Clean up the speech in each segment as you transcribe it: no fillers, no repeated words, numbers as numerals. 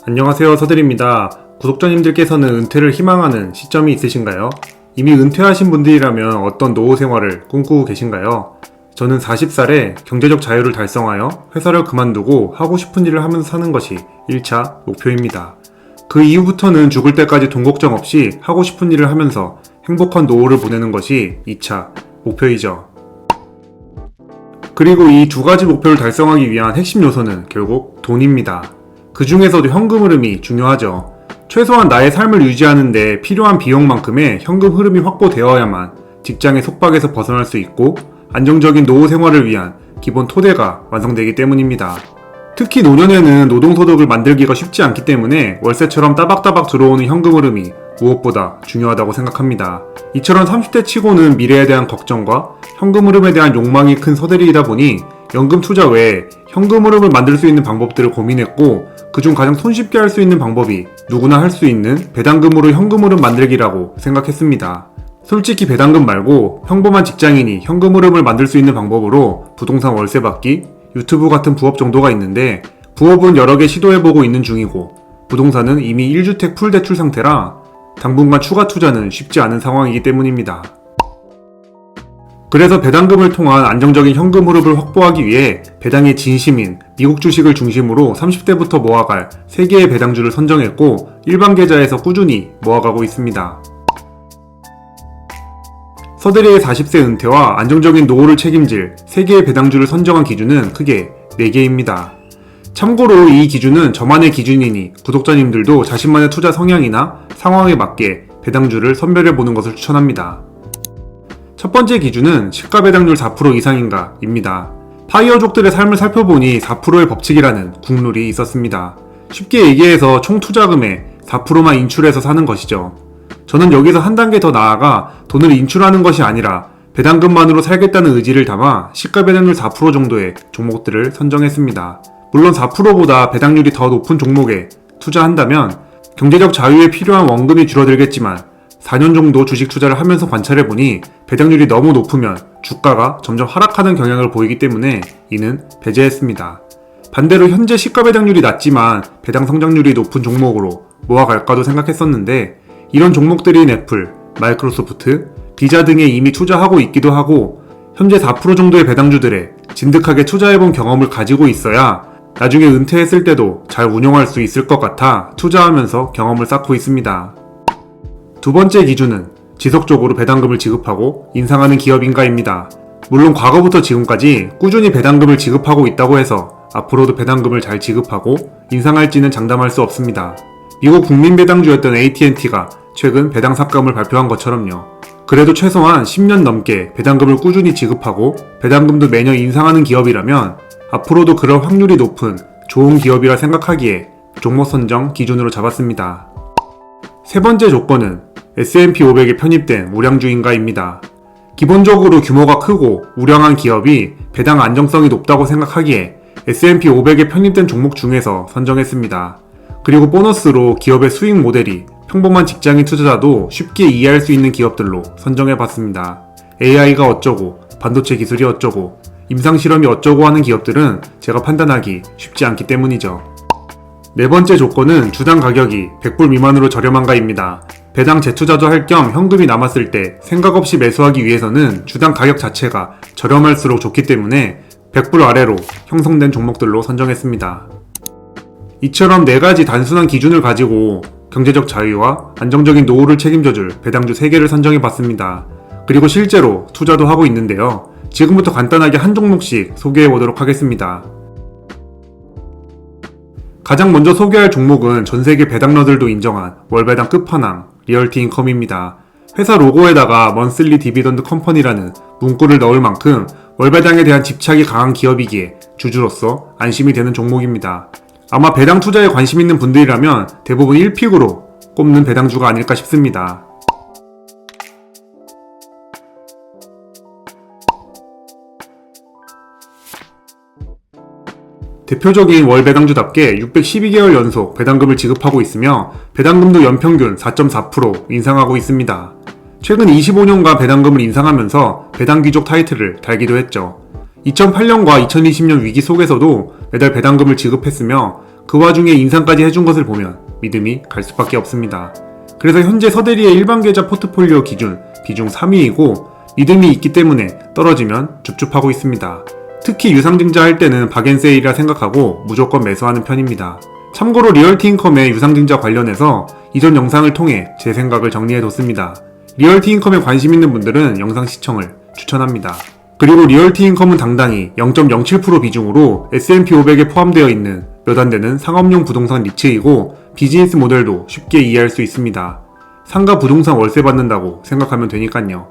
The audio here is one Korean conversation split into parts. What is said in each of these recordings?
안녕하세요, 서들입니다. 구독자님들께서는 은퇴를 희망하는 시점이 있으신가요? 이미 은퇴하신 분들이라면 어떤 노후 생활을 꿈꾸고 계신가요? 저는 40살에 경제적 자유를 달성하여 회사를 그만두고 하고 싶은 일을 하면서 사는 것이 1차 목표입니다. 그 이후부터는 죽을 때까지 돈 걱정 없이 하고 싶은 일을 하면서 행복한 노후를 보내는 것이 2차 목표이죠. 그리고 이 두 가지 목표를 달성하기 위한 핵심 요소는 결국 돈입니다. 그 중에서도 현금 흐름이 중요하죠. 최소한 나의 삶을 유지하는 데 필요한 비용만큼의 현금 흐름이 확보되어야만 직장의 속박에서 벗어날 수 있고 안정적인 노후 생활을 위한 기본 토대가 완성되기 때문입니다. 특히 노년에는 노동소득을 만들기가 쉽지 않기 때문에 월세처럼 따박따박 들어오는 현금 흐름이 무엇보다 중요하다고 생각합니다. 이처럼 30대 치고는 미래에 대한 걱정과 현금 흐름에 대한 욕망이 큰 서대리이다 보니 연금 투자 외에 현금 흐름을 만들 수 있는 방법들을 고민했고 그중 가장 손쉽게 할 수 있는 방법이 누구나 할 수 있는 배당금으로 현금 흐름 만들기라고 생각했습니다. 솔직히 배당금 말고 평범한 직장인이 현금 흐름을 만들 수 있는 방법으로 부동산 월세 받기, 유튜브 같은 부업 정도가 있는데 부업은 여러 개 시도해보고 있는 중이고 부동산은 이미 1주택 풀 대출 상태라 당분간 추가 투자는 쉽지 않은 상황이기 때문입니다. 그래서 배당금을 통한 안정적인 현금 흐름을 확보하기 위해 배당의 진심인 미국 주식을 중심으로 30대부터 모아갈 3개의 배당주를 선정했고 일반 계좌에서 꾸준히 모아가고 있습니다. 서대리의 40세 은퇴와 안정적인 노후를 책임질 3개의 배당주를 선정한 기준은 크게 4개입니다. 참고로 이 기준은 저만의 기준이니 구독자님들도 자신만의 투자 성향이나 상황에 맞게 배당주를 선별해보는 것을 추천합니다. 첫 번째 기준은 시가 배당률 4% 이상인가 입니다. 파이어족들의 삶을 살펴보니 4%의 법칙이라는 국룰이 있었습니다. 쉽게 얘기해서 총 투자금의 4%만 인출해서 사는 것이죠. 저는 여기서 한 단계 더 나아가 돈을 인출하는 것이 아니라 배당금만으로 살겠다는 의지를 담아 시가 배당률 4% 정도의 종목들을 선정했습니다. 물론 4%보다 배당률이 더 높은 종목에 투자한다면 경제적 자유에 필요한 원금이 줄어들겠지만 4년 정도 주식 투자를 하면서 관찰해보니 배당률이 너무 높으면 주가가 점점 하락하는 경향을 보이기 때문에 이는 배제했습니다. 반대로 현재 시가 배당률이 낮지만 배당 성장률이 높은 종목으로 모아갈까도 생각했었는데 이런 종목들인 애플, 마이크로소프트, 비자 등에 이미 투자하고 있기도 하고 현재 4% 정도의 배당주들에 진득하게 투자해본 경험을 가지고 있어야 나중에 은퇴했을 때도 잘 운용할 수 있을 것 같아 투자하면서 경험을 쌓고 있습니다. 두 번째 기준은 지속적으로 배당금을 지급하고 인상하는 기업인가입니다. 물론 과거부터 지금까지 꾸준히 배당금을 지급하고 있다고 해서 앞으로도 배당금을 잘 지급하고 인상할지는 장담할 수 없습니다. 미국 국민 배당주였던 AT&T가 최근 배당 삭감을 발표한 것처럼요. 그래도 최소한 10년 넘게 배당금을 꾸준히 지급하고 배당금도 매년 인상하는 기업이라면 앞으로도 그럴 확률이 높은 좋은 기업이라 생각하기에 종목 선정 기준으로 잡았습니다. 세 번째 조건은 S&P 500에 편입된 우량주인가입니다. 기본적으로 규모가 크고 우량한 기업이 배당 안정성이 높다고 생각하기에 S&P 500에 편입된 종목 중에서 선정했습니다. 그리고 보너스로 기업의 수익 모델이 평범한 직장인 투자자도 쉽게 이해할 수 있는 기업들로 선정해봤습니다. AI가 어쩌고, 반도체 기술이 어쩌고, 임상실험이 어쩌고 하는 기업들은 제가 판단하기 쉽지 않기 때문이죠. 네 번째 조건은 주당 가격이 100불 미만으로 저렴한가입니다. 배당 재투자도 할 겸 현금이 남았을 때 생각 없이 매수하기 위해서는 주당 가격 자체가 저렴할수록 좋기 때문에 100불 아래로 형성된 종목들로 선정했습니다. 이처럼 4가지 단순한 기준을 가지고 경제적 자유와 안정적인 노후를 책임져줄 배당주 3개를 선정해봤습니다. 그리고 실제로 투자도 하고 있는데요. 지금부터 간단하게 한 종목씩 소개해보도록 하겠습니다. 가장 먼저 소개할 종목은 전세계 배당러들도 인정한 월배당 끝판왕 리얼티 인컴입니다. 회사 로고에다가 먼슬리 디비던드 컴퍼니라는 문구를 넣을 만큼 월배당에 대한 집착이 강한 기업이기에 주주로서 안심이 되는 종목입니다. 아마 배당 투자에 관심 있는 분들이라면 대부분 1픽으로 꼽는 배당주가 아닐까 싶습니다. 대표적인 월 배당주답게 612개월 연속 배당금을 지급하고 있으며 배당금도 연평균 4.4% 인상하고 있습니다. 최근 25년간 배당금을 인상하면서 배당귀족 타이틀을 달기도 했죠. 2008년과 2020년 위기 속에서도 매달 배당금을 지급했으며 그 와중에 인상까지 해준 것을 보면 믿음이 갈 수밖에 없습니다. 그래서 현재 서대리의 일반 계좌 포트폴리오 기준 비중 3위이고 믿음이 있기 때문에 떨어지면 줍줍하고 있습니다. 특히 유상증자 할 때는 박앤세일이라 생각하고 무조건 매수하는 편입니다. 참고로 리얼티인컴의 유상증자 관련해서 이전 영상을 통해 제 생각을 정리해뒀습니다. 리얼티인컴에 관심 있는 분들은 영상 시청을 추천합니다. 그리고 리얼티인컴은 당당히 0.07% 비중으로 S&P 500에 포함되어 있는 몇 안 되는 상업용 부동산 리츠이고 비즈니스 모델도 쉽게 이해할 수 있습니다. 상가 부동산 월세 받는다고 생각하면 되니깐요.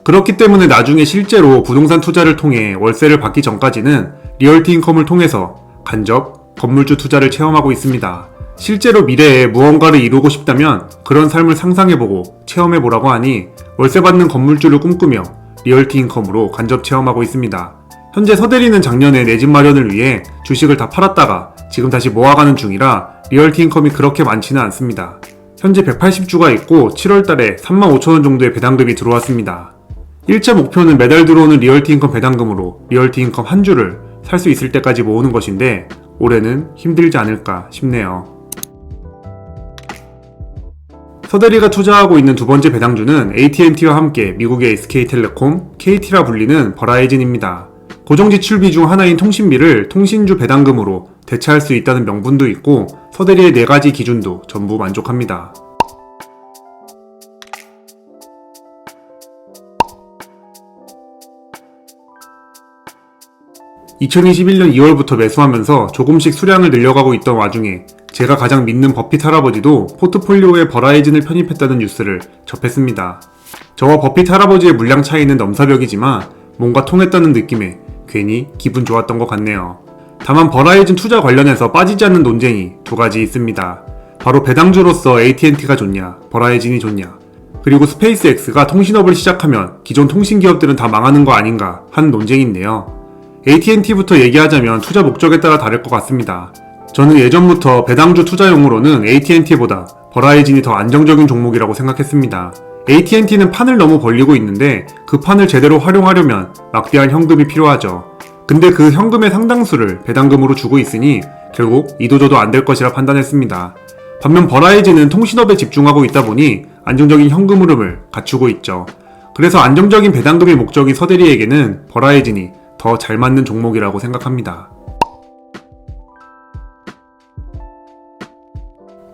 그렇기 때문에 나중에 실제로 부동산 투자를 통해 월세를 받기 전까지는 리얼티인컴을 통해서 간접 건물주 투자를 체험하고 있습니다. 실제로 미래에 무언가를 이루고 싶다면 그런 삶을 상상해보고 체험해보라고 하니 월세 받는 건물주를 꿈꾸며 리얼티인컴으로 간접 체험하고 있습니다. 현재 서대리는 작년에 내 집 마련을 위해 주식을 다 팔았다가 지금 다시 모아가는 중이라 리얼티인컴이 그렇게 많지는 않습니다. 현재 180주가 있고 7월달에 35,000원 정도의 배당금이 들어왔습니다. 1차 목표는 매달 들어오는 리얼티인컴 배당금으로 리얼티인컴 한 주를 살 수 있을 때까지 모으는 것인데 올해는 힘들지 않을까 싶네요. 서대리가 투자하고 있는 두 번째 배당주는 AT&T와 함께 미국의 SK텔레콤, KT라 불리는 버라이즌입니다. 고정지출비 중 하나인 통신비를 통신주 배당금으로 대체할 수 있다는 명분도 있고 서대리의 4가지 기준도 전부 만족합니다. (2021년 2월부터) 매수하면서 조금씩 수량을 늘려가고 있던 와중에 제가 가장 믿는 버핏 할아버지도 포트폴리오에 버라이즌을 편입했다는 뉴스를 접했습니다. 저와 버핏 할아버지의 물량 차이는 넘사벽이지만 뭔가 통했다는 느낌에 괜히 기분 좋았던 것 같네요. 다만 버라이즌 투자 관련해서 빠지지 않는 논쟁이 두 가지 있습니다. 바로 배당주로서 AT&T가 좋냐, 버라이즌이 좋냐, 그리고 스페이스X가 통신업을 시작하면 기존 통신기업들은 다 망하는 거 아닌가 하는 논쟁인데요. AT&T부터 얘기하자면 투자 목적에 따라 다를 것 같습니다. 저는 예전부터 배당주 투자용으로는 AT&T보다 버라이즌이 더 안정적인 종목이라고 생각했습니다. AT&T는 판을 너무 벌리고 있는데 그 판을 제대로 활용하려면 막대한 현금이 필요하죠. 근데 그 현금의 상당수를 배당금으로 주고 있으니 결국 이도저도 안 될 것이라 판단했습니다. 반면 버라이즌은 통신업에 집중하고 있다 보니 안정적인 현금 흐름을 갖추고 있죠. 그래서 안정적인 배당금의 목적인 서대리에게는 버라이즌이 더 잘 맞는 종목이라고 생각합니다.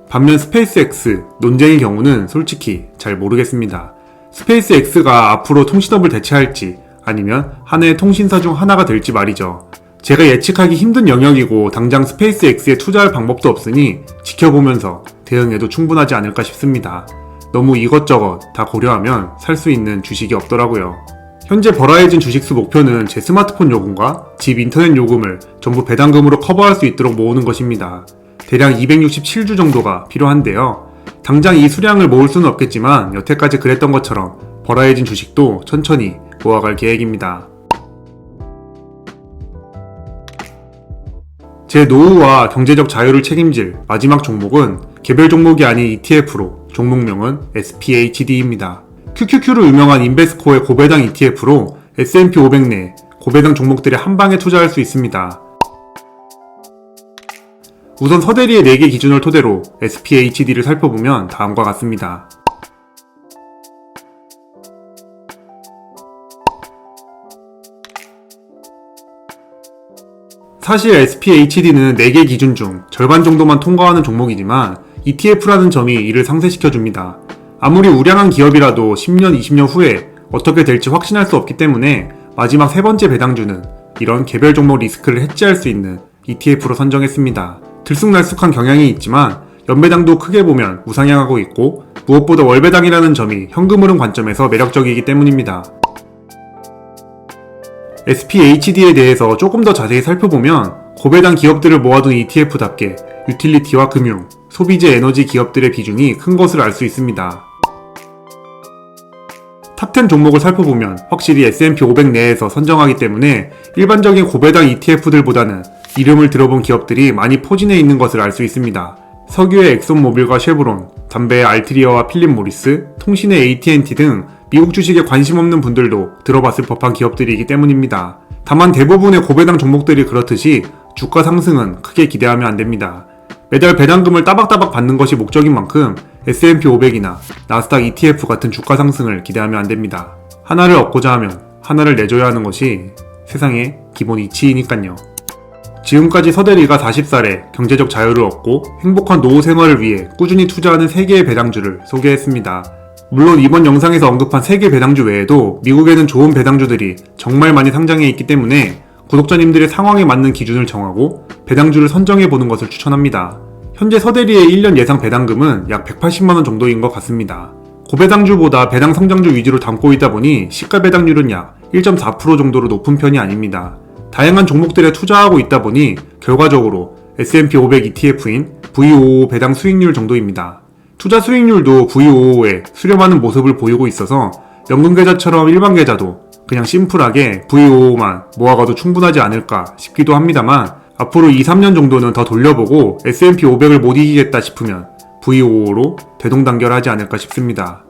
반면 스페이스X 논쟁의 경우는 솔직히 잘 모르겠습니다. 스페이스X가 앞으로 통신업을 대체할지 아니면 하나의 통신사 중 하나가 될지 말이죠. 제가 예측하기 힘든 영역이고 당장 스페이스X에 투자할 방법도 없으니 지켜보면서 대응해도 충분하지 않을까 싶습니다. 너무 이것저것 다 고려하면 살 수 있는 주식이 없더라고요. 현재 버라이즌 주식수 목표는 제 스마트폰 요금과 집 인터넷 요금을 전부 배당금으로 커버할 수 있도록 모으는 것입니다. 대략 267주 정도가 필요한데요. 당장 이 수량을 모을 수는 없겠지만 여태까지 그랬던 것처럼 버라이즌 주식도 천천히 모아갈 계획입니다. 제 노후와 경제적 자유를 책임질 마지막 종목은 개별 종목이 아닌 ETF로 종목명은 SPHD입니다. QQQ로 유명한 인베스코의 고배당 ETF로 S&P 500 내 고배당 종목들에 한방에 투자할 수 있습니다. 우선 서대리의 4개 기준을 토대로 SPHD를 살펴보면 다음과 같습니다. 사실 SPHD는 4개 기준 중 절반 정도만 통과하는 종목이지만 ETF라는 점이 이를 상쇄시켜줍니다. 아무리 우량한 기업이라도 10년, 20년 후에 어떻게 될지 확신할 수 없기 때문에 마지막 세 번째 배당주는 이런 개별 종목 리스크를 해지할 수 있는 ETF로 선정했습니다. 들쑥날쑥한 경향이 있지만 연배당도 크게 보면 우상향하고 있고 무엇보다 월배당이라는 점이 현금 흐름 관점에서 매력적이기 때문입니다. SPHD에 대해서 조금 더 자세히 살펴보면 고배당 기업들을 모아둔 ETF답게 유틸리티와 금융, 소비재 에너지 기업들의 비중이 큰 것을 알 수 있습니다. 탑10 종목을 살펴보면 확실히 S&P 500 내에서 선정하기 때문에 일반적인 고배당 ETF들보다는 이름을 들어본 기업들이 많이 포진해 있는 것을 알 수 있습니다. 석유의 엑손모빌과 쉐브론, 담배의 알트리아와 필립 모리스, 통신의 AT&T 등 미국 주식에 관심 없는 분들도 들어봤을 법한 기업들이기 때문입니다. 다만 대부분의 고배당 종목들이 그렇듯이 주가 상승은 크게 기대하면 안됩니다. 매달 배당금을 따박따박 받는 것이 목적인 만큼 S&P 500이나 나스닥 ETF 같은 주가 상승을 기대하면 안 됩니다. 하나를 얻고자 하면 하나를 내줘야 하는 것이 세상의 기본 이치이니깐요. 지금까지 서대리가 40살에 경제적 자유를 얻고 행복한 노후 생활을 위해 꾸준히 투자하는 3개의 배당주를 소개했습니다. 물론 이번 영상에서 언급한 3개 배당주 외에도 미국에는 좋은 배당주들이 정말 많이 상장해 있기 때문에 구독자님들의 상황에 맞는 기준을 정하고 배당주를 선정해보는 것을 추천합니다. 현재 서대리의 1년 예상 배당금은 약 180만원 정도인 것 같습니다. 고배당주보다 배당 성장주 위주로 담고 있다 보니 시가 배당률은 약 1.4% 정도로 높은 편이 아닙니다. 다양한 종목들에 투자하고 있다 보니 결과적으로 S&P 500 ETF인 V55 배당 수익률 정도입니다. 투자 수익률도 V55에 수렴하는 모습을 보이고 있어서 연금계좌처럼 일반 계좌도 그냥 심플하게 V55만 모아가도 충분하지 않을까 싶기도 합니다만 앞으로 2-3년 정도는 더 돌려보고 S&P 500을 못 이기겠다 싶으면 V55로 대동단결하지 않을까 싶습니다.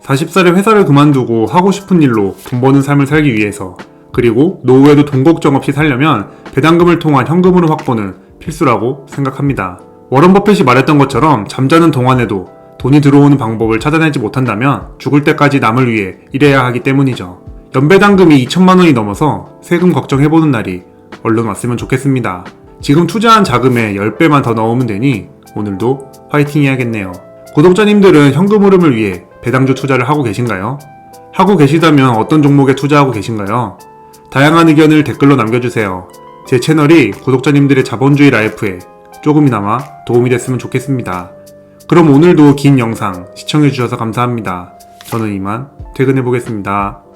40살에 회사를 그만두고 하고 싶은 일로 돈 버는 삶을 살기 위해서 그리고 노후에도 돈 걱정 없이 살려면 배당금을 통한 현금으로 확보는 필수라고 생각합니다. 워런 버핏이 말했던 것처럼 잠자는 동안에도 돈이 들어오는 방법을 찾아내지 못한다면 죽을 때까지 남을 위해 일해야 하기 때문이죠. 연배당금이 2천만원이 넘어서 세금 걱정해보는 날이 얼른 왔으면 좋겠습니다. 지금 투자한 자금의 10배만 더 넣으면 되니 오늘도 화이팅 해야겠네요. 구독자님들은 현금 흐름을 위해 배당주 투자를 하고 계신가요? 하고 계시다면 어떤 종목에 투자하고 계신가요? 다양한 의견을 댓글로 남겨주세요. 제 채널이 구독자님들의 자본주의 라이프에 조금이나마 도움이 됐으면 좋겠습니다. 그럼 오늘도 긴 영상 시청해주셔서 감사합니다. 저는 이만 퇴근해보겠습니다.